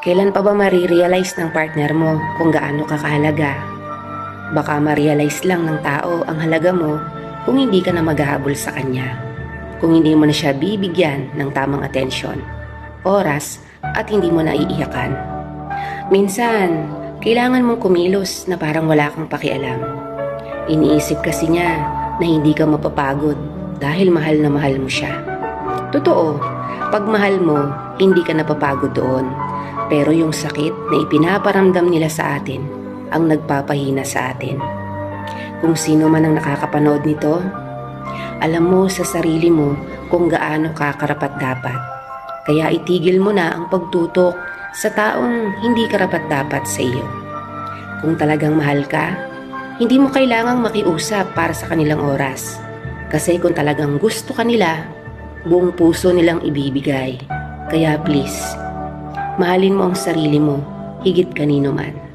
Kailan pa ba marirealize ng partner mo kung gaano ka kahalaga? Baka ma-realize lang ng tao ang halaga mo kung hindi ka na maghahabol sa kanya. Kung hindi mo na siya bibigyan ng tamang atensyon, oras at hindi mo na iiyakan. Minsan, kailangan mong kumilos na parang wala kang pakialam. Iniisip kasi niya na hindi ka mapapagod dahil mahal na mahal mo siya. Totoo, pag mahal mo, hindi ka napapagod doon. Pero yung sakit na ipinaparamdam nila sa atin ang nagpapahina sa atin. Kung sino man ang nakakapanood nito, alam mo sa sarili mo kung gaano ka karapat-dapat. Kaya itigil mo na ang pagtutok sa taong hindi karapat-dapat sa iyo. Kung talagang mahal ka, hindi mo kailangang makiusap para sa kanilang oras. Kasi kung talagang gusto ka nila, buong puso nilang ibibigay. Kaya please, mahalin mo ang sarili mo higit kanino man.